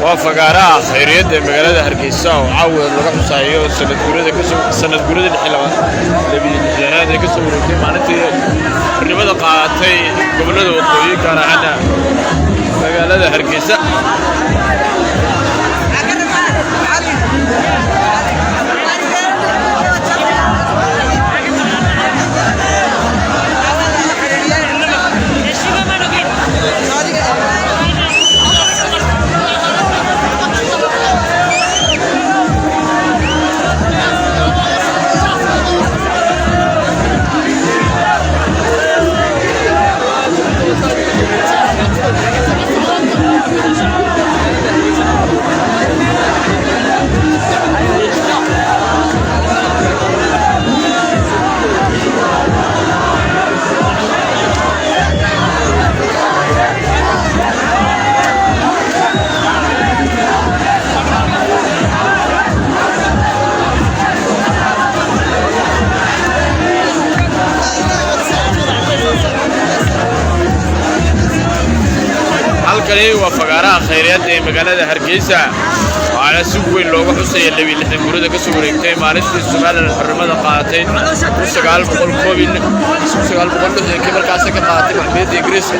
وفقراء خيرية مقالة هرقيسة وعاود لقى حسايو سنة قرودة الحلوة لبيجانات كسو روتين معناتي الرمضة قاعتي قبل هذا وقوي كان عنا مقالة هرقيسة وفقراء خيريات مقالة هرقيسة وعلى سوق وين لوغو حسي اللي لحن قرودة كسو وريكتين مالستي السمال الرمضة قاعتين وسقال بقول كوبين وسقال بقول له كبر كاسك قاعتين محمد إنجليز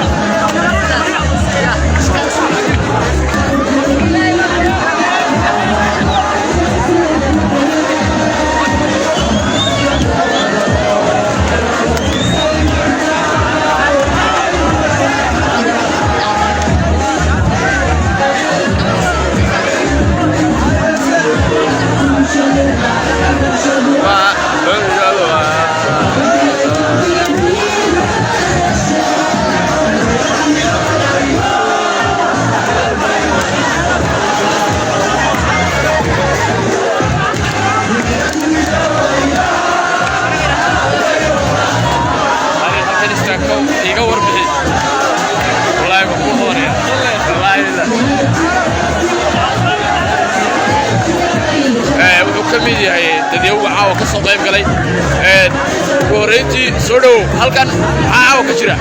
وكسر ضيف قلي وريتي سودو هل كان وكشرة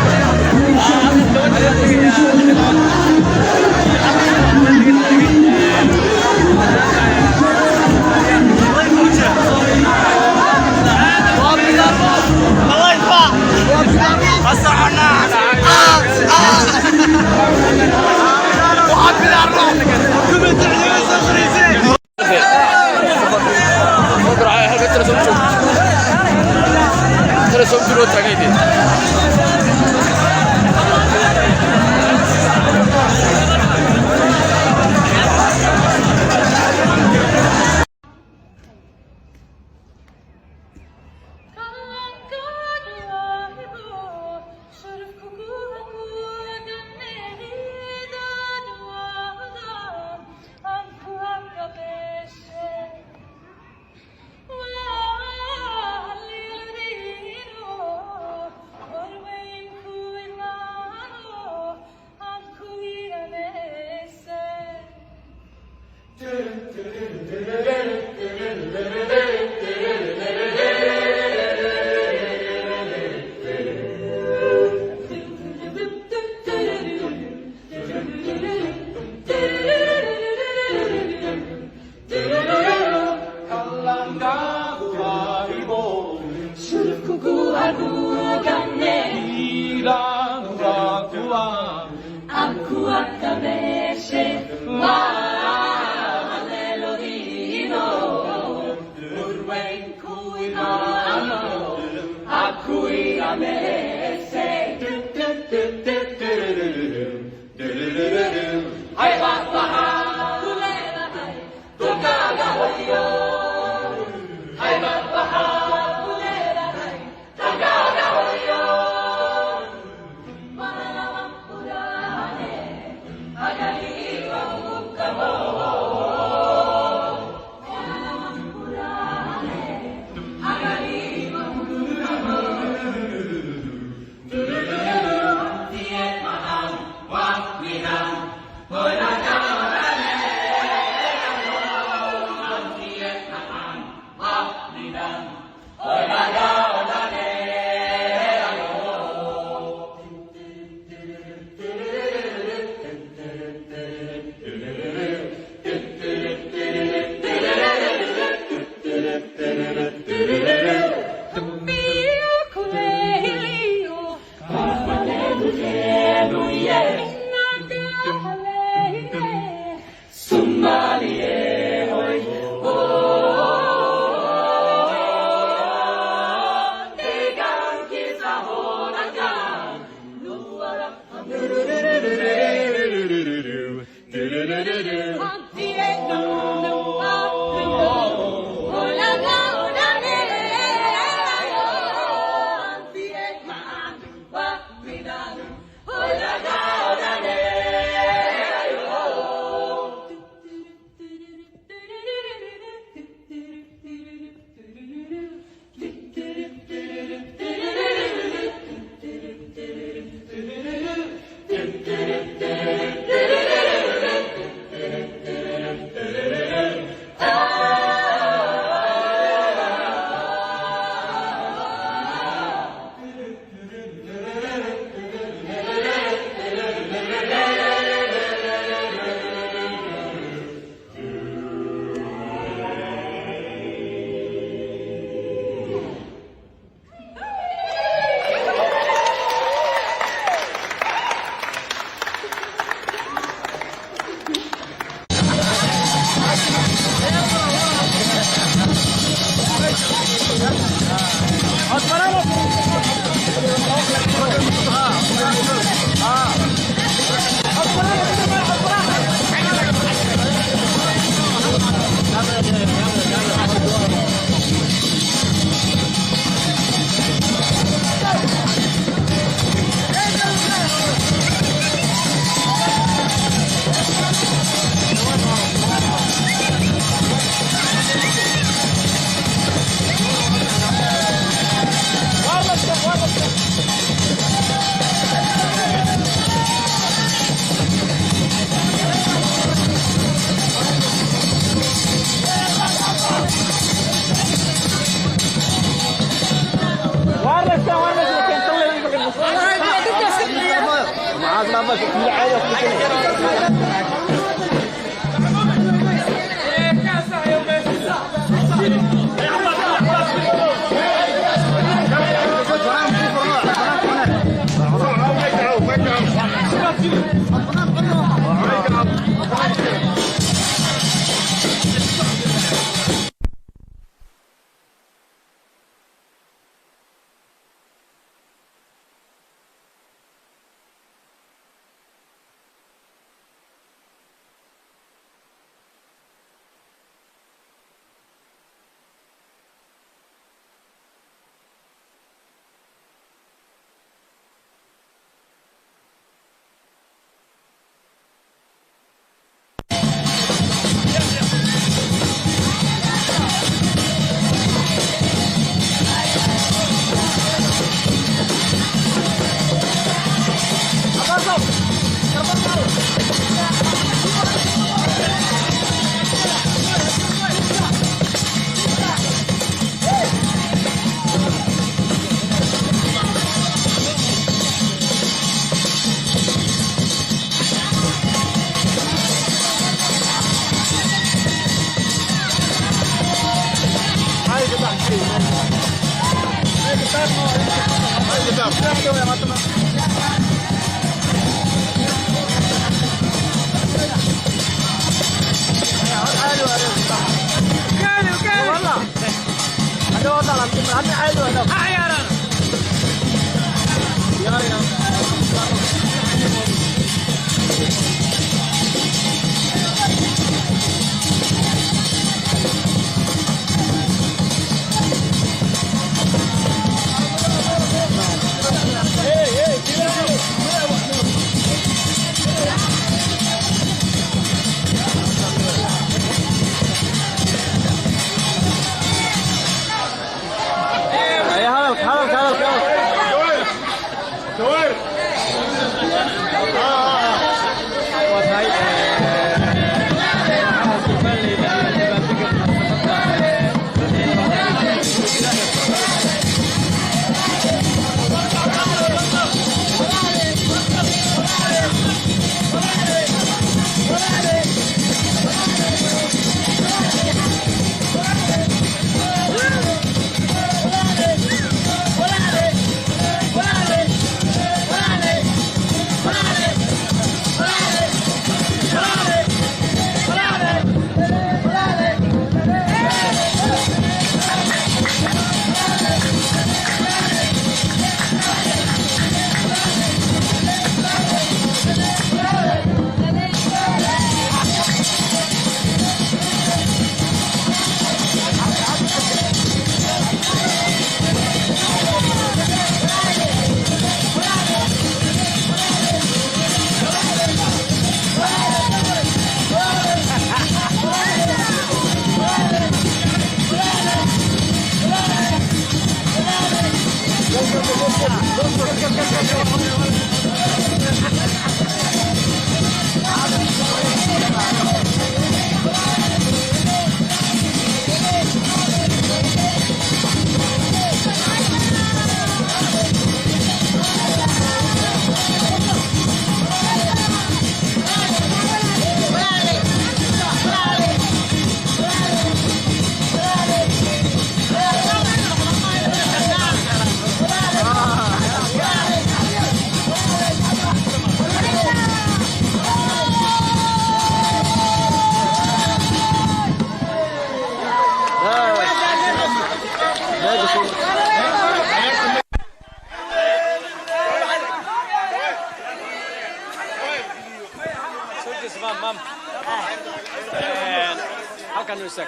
سك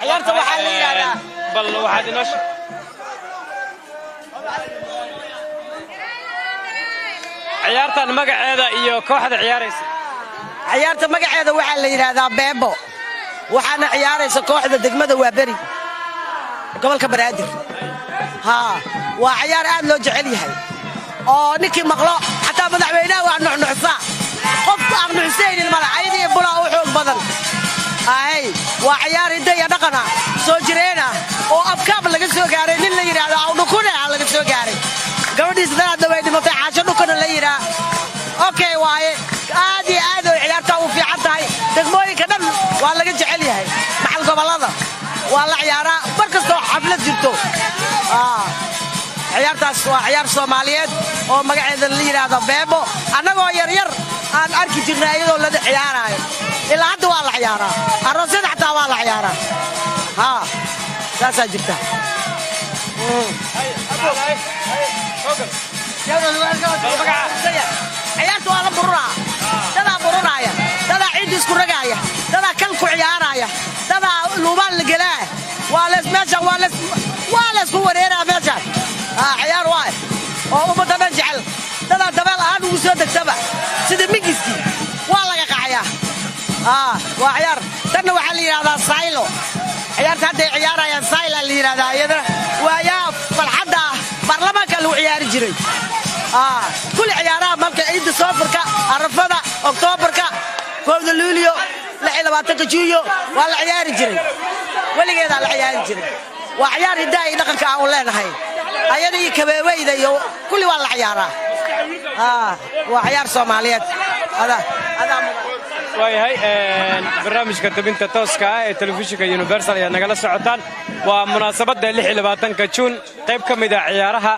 عيارته waxaa la yiraahdaa bal waxaad inoo ciyaartan magaceeda iyo kooxda ciyaaraysa ciyaarta magaceeda waxaa la yiraahdaa beebo waxaana ciyaaraysa kooxda degmada Waaberi gobolka Banaadir waa ciyaar aad loo jecel yahay oo ninkii maqlo xataa madaxweynaha waa nuxnuxsa qofku aan nuxsaynin malaayadii bula oo xoog badan waa ciyaar hidda iyo dhaqan ah soo jireena oo afkaab laga soo gaaray nin la yiraahdo aw dhukune laga soo gaaray gabadhiis dad way dhimatay caasho dhukune la yiraahdo okay waaye aad iyo aad oo ciyaarta u fiican tahay degmooyinka dhan waa laga jecel yahay maxal gobolada waa la ciyaaraa markastoo xaflad jirto ciyaartaas waa ciyaar Soomaaliyeed oo magaceeda la yiraahdo beebo annagoo yar yar aan arki jirnay iyadoo la ciyaarayo ilaa hadda waa la ciyaaraa aroosyada xataa waa la ciyaaraa saasaa jirta ciyaarta waa la bururaa dadaa bururaaya dadaa ciid isku ragaaya dadaa kal ku ciyaaraya dadaa luubaan la gelaa meeshan waa la isku wareeraa meeshan ciyaar waay oo ummadda dhan jecel dadaa dabeel ahaan ugu soo degtaba sida mingiskii waa laga qacayaa waa ciyaar tanna waxaa la yidhahdaa saylo ciyaarta hadday ciyaarayaan sayla la yidhahdaa iyadana waa yaa falxadda baarlamaanka lagu ciyaari jiray kulli ciyaaraha marka ciidda soofurka arafada oktoobarka 1 luulyo 26 juunyo waa la ciyaari jiray weligeedaa la ciyaari jiray waa ciyaar hiddaha iyo dhaqanka aan u leenahay ayada iyo kabeeweyda iyo kulli waa la ciyaaraa waa ciyaar Soomaaliyeed waayahay barnaamijka tabinta tooska ah ee telefishinka Universal ayaa nagala socotaan waa munaasabadda 26 Juun qayb ka mid ah ciyaaraha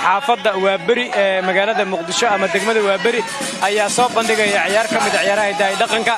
xaafadda Waaberi ee magaalada Muqdisho ama degmada Waaberi ayaa soo bandhigaya ciyaar ka mid ah ciyaaraha hiddaha iyo dhaqanka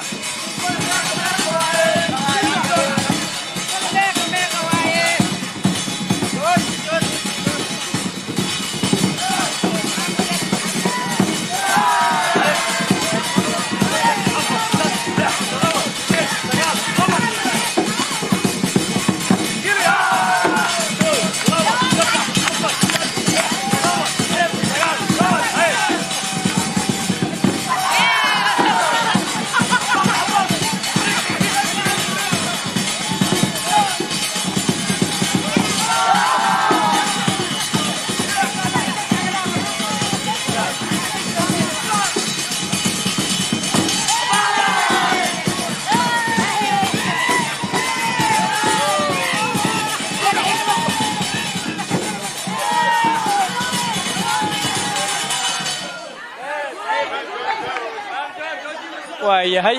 waayahay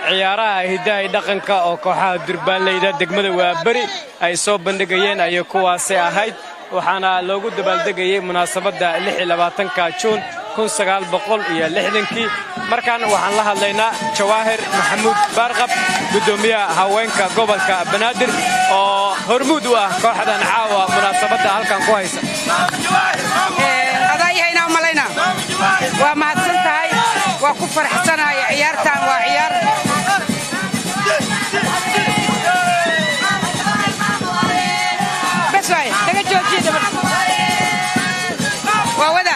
ciyaaraha hiddaha iyo dhaqanka oo kooxaha durbaanleyda degmada Waaberi ay soo bandhigayeen ay kuwaasi ahayd waxaana loogu dabaaldegayay munaasabadda 26 Juun 1960 markaan waxaan la hadlaynaa Jawaahir Maxamuud Barqab gudoomiyaha haweenka gobolka Banaadir oo hormuud u ah kooxdan caawa munaasabadda halkan ku haysa adayayna malayna waa mahadsan tahay waa ku faraxsanahay ciyaartan waa ciyaar bas way daga joojiyada waa wada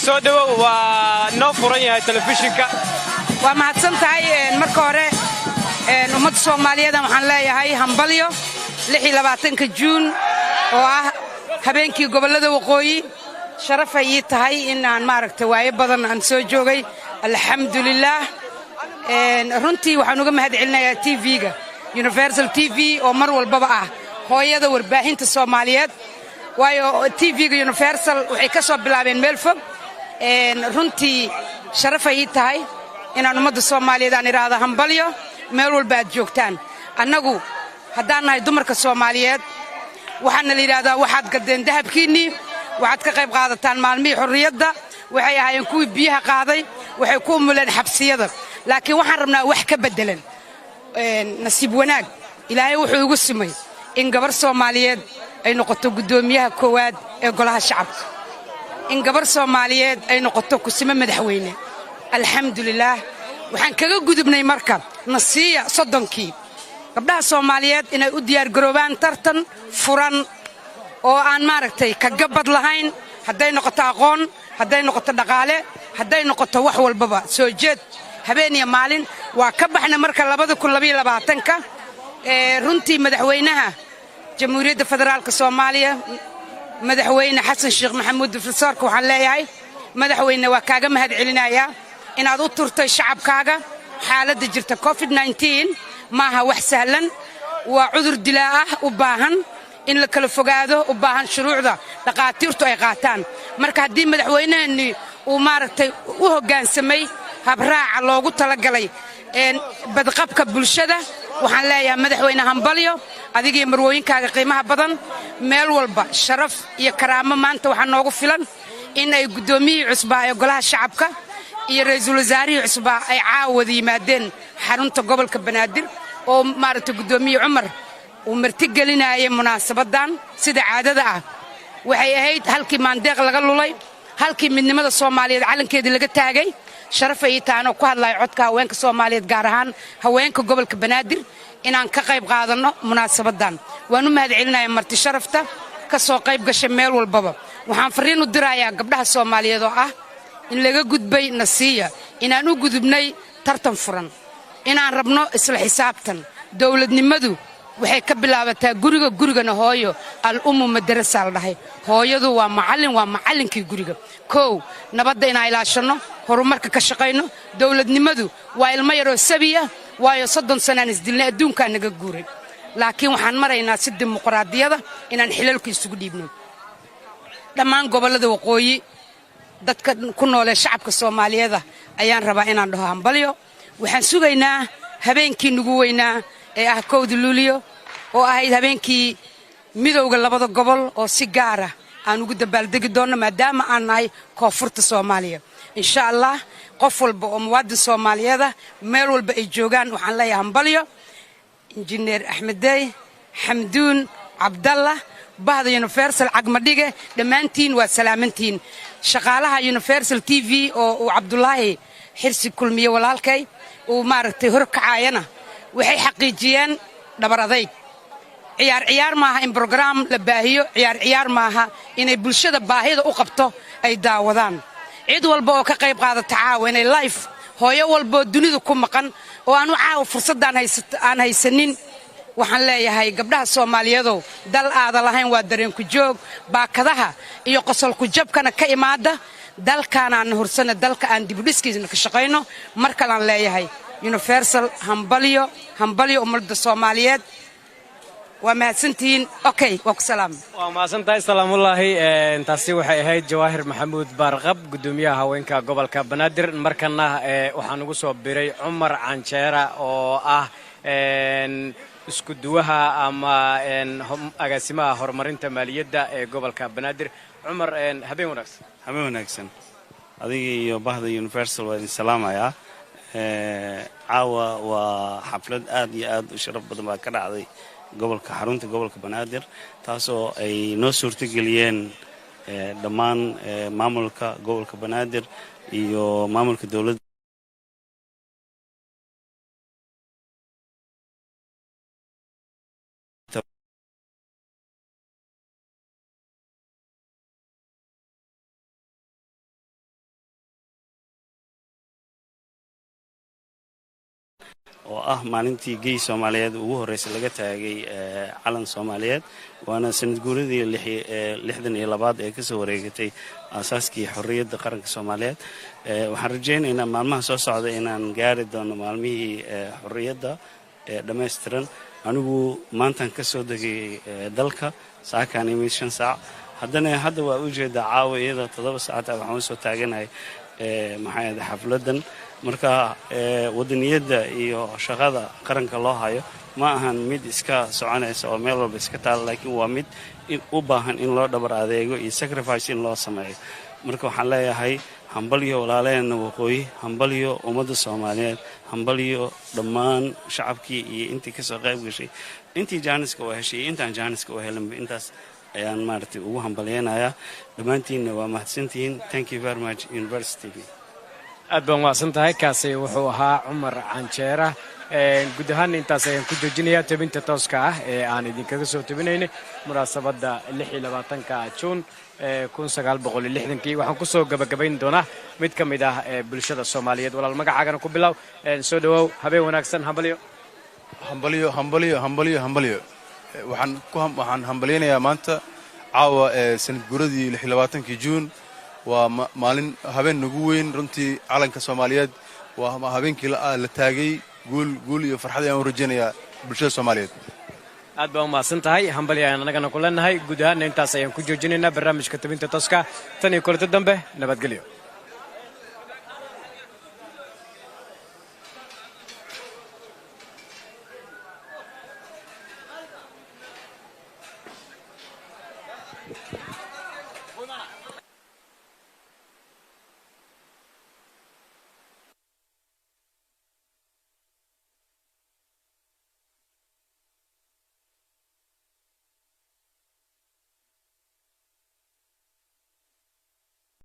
soo dhawow waa noo furan yahay telefishinka waa mahadsan tahay marka hore ummadda Soomaaliyeed waxaan leeyahay hambalyo 26 Juun oo ah habeenkii gobolada waqooyi sharaf ay tahay in aan maaragtay waaye badan aan soo joogay alxamdulillah runtii waxaan uga mahadcelinayaa TV-ga Universal TV oo mar walbaba ah hooyada warbaahinta Soomaaliyeed waayo TV-ga Universal waxay ka soo bilaabeen meel fog runtii sharaf ay tahay in aan ummadda Soomaaliyeed aan iraahdo hambalyo meel walba aad joogtaan annagu haddaan nahay dumarka Soomaaliyeed waxaana la yiraahdaa waxaad gadeen dahabkiinii waxaad ka qayb qaadataan maalmihii xurriyadda waxay ahaayeen kuwii biyaha qaaday waxay ku umuleen xabsiyada laakiin waxaan rabnaa wax ka bedelan nasiib wanaag ilaahay wuxuu ugu simay in gabar Soomaaliyeed ay noqoto gudoomiyaha koowaad ee golaha shacabka in gabar Soomaaliyeed ay noqoto kusimo madaxweyne alxamdulilaah waxaan kaga gudubnay marka nasiiya soddonkii gabdhaha soomaaliyeed inay u diyaargaroobaan tartan furan oo aan maaragtay ka gabad lahayn hadday noqoto aqoon hadday noqoto dhaqaale hadday noqoto wax walbaba soo jeed habeen iyo maalin waa ka baxna marka 2022ka runtii madaxweynaha jamhuuriyadda federaalka soomaaliya madaxweyne xasan sheekh maxamuud profesorka waxaan leeyahay madaxweyne waa kaaga mahad celinayaa inaad u turtay shacabkaaga xaaladda jirta covid-19 maaha wax sahlan waa cudur dilaa ah u baahan in la kala fogaado u baahan shuruucda dhaqaatiirtu ay qaataan marka haddii madaxweynahani uu maaragtay u hoggaansamay habraaca loogu talagalay badqabka bulshada waxaan leeyahay madaxweyne hambalyo adigii marwooyinkaaga qiimaha badan meel walba sharaf iyo karaamo maanta waxaa noogu filan in ay guddoomiyihii cusbaa ee golaha shacabka iyo ra'iisul wasaarihii cusbaa ay caawada yimaadeen xarunta gobolka banaadir oo maaragtay guddoomiye cumar uu martigelinayay munaasabadan sida caadada ah waxay ahayd halkii maandeeq laga lulay halkii midnimada soomaaliyeed calankeedii laga taagay sharaf ay taano ku hadlay codka haweenka Soomaaliyeed gaar ahaan haweenka gobolka Banaadir inaan ka qayb qaadano munaasabadan waan u mahad celinayaa marti sharafta ka soo qayb gashay meel walbaba waxaan fariin u dirayaa gabdhaha Soomaaliyeed oo ah in laga gudbay nasiiya inaan u gudubnay tartan furan inaan rabno isla xisaabtan dawladnimadu waxay ka bilaabataa gurigana hooyo al-ummu madrasa la dhahay hooyadu waa macallinkii guriga koow nabadda inaan ilaashano horumarka ka shaqayno dawladnimadu waa ilmo yaroo sabiya waayo 30 sanaan isdilnay adduunka naga guuray laakiin waxaan maraynaa si dimuqraadiyada inaan xilalku isugu dhiibno dhammaan gobolada waqooyi dadka ku nool ee shacabka Soomaaliyeed ayaan rabaa inaan dhaho hambalyo waxaan sugaynaa habeenkii nugu weynaa ee ah kowda luuliyo oo ahayd habeenkii midowga labada gobol oo si gaar ah aan ugu dabaaldegi doono maadaama aan nahay koonfurta Soomaaliya insha Allah qof walba oo muwaadin Soomaaliyeed meel walba ay joogaan waxaan leeyahay hambalyo injineer Axmedey Xamduun Cabdallah bahda Universal Cagmadhige dhammaantiin waa salaamantiin shaqaalaha Universal TV oo Cabdullaahi xirsi kulmiye walaalkay oo maaragtay horkacaayana waxay xaqiijiyeen dhabar adayg ciyaar maaha in program la baahiyo ciyaar maaha inay bulshada baahida u qabto ay daawadaan cid walba oo ka qayb qaadata caawa inay live hooyo walba dunida ku maqan oo aanu caawa fursadaan haysanin waxaan leeyahay gabdhaha Soomaaliyeedo dal aada lahayn waa dareen ku joog baakadaha iyo qosol ku jabkana ka imaada dalkaana aan horsana dalka aan dib u dhiskiisna ka shaqeyno marka aan leeyahay Universal hambalyo ummadda Soomaaliyeed waa mahadsantiin okay waa ku salaam waa mahadsantahay salaamullaahi taasi waxay ahayd Jawaahir Maxamuud Baarqab gudoomiyaha haweenka gobolka Banaadir markana waxaan ugu soo biray Cumar Canjeera oo ah isku duwaha ama agaasimaha horumarinta maaliyadda ee gobolka Banaadir Cumar habeen wanaagsan adiga iyo bahda Universal waa salaamaya caawa waa xaflad aad iyo aad u sharaf badan baa ka dhacday xarunta gobolka Banaadir taasoo ay noo suurtageliyeen dhammaan maamulka gobolka Banaadir iyo maamulka dawladda oo ah maalintii gay Soomaaliyeed ugu horeysay laga taagay calan Soomaaliyeed waana sanad guuradii 62 ee ka soo wareegatay aasaaskii xorriyadda qaranka Soomaaliyeed waxaan rajaynaynaa maalmaha soo socda inaan gaari doono maalmihii xorriyadda dhameystiran anigu maantan ka soo degay dalka saakaan imid 5 saac hadda waa u jeedaa caawa iyada 7 saac waxaan soo taaganahay xafladan marka wadaniyada iyo shaqada qaranka loo hayo ma ahan mid iska soconaysa oo meel walba iska taal laakiin waa mid u baahan in loo dhabar adeego iyo sacrifice in loo sameeyo marka waxaan leeyahay hambalyo walaalaheena waqooyi hambalyo ummadda Soomaaliyeed hambalyo dhammaan shacabkii iyo intii ka soo qayb gashay intii jaaniska oo heshay intaan jaaniska oo helin intaas ayaan maartay ugu hambalyeynaya dhammaantiin waa mahadsantihiin thank you very much University aad baan waacsan tahay kaasi wuxuu ahaa Cumar Canjeera guud ahaan intaas ayaan ku joojinayaa tabinta tooska ah ee aan idinkaga soo tabinaynay munaasabadda 26ka Juun 1960 waxaan ku soo gabagabayn doonaa mid ka mid ah bulshada Soomaaliyeed walaal magacaagana ku bilow soo dhawow habeen wanaagsan hambalyo waxaan hambaleynayaa maanta caawa sanad guuradii 26 Juun waa maalin habeen nagu weyn runtii calanka Soomaaliyeed waa habeenkii la taagay guul iyo farxad ayaan rajaynayaa bulshada Soomaaliyeed aad baan umahadsan tahay hambalyo ayaan anagana ku leenahay guud ahaan intaas ayaan ku joojinaynaa barnaamijka tabinta tooska tan iyo kulanti dambe nabadgelyo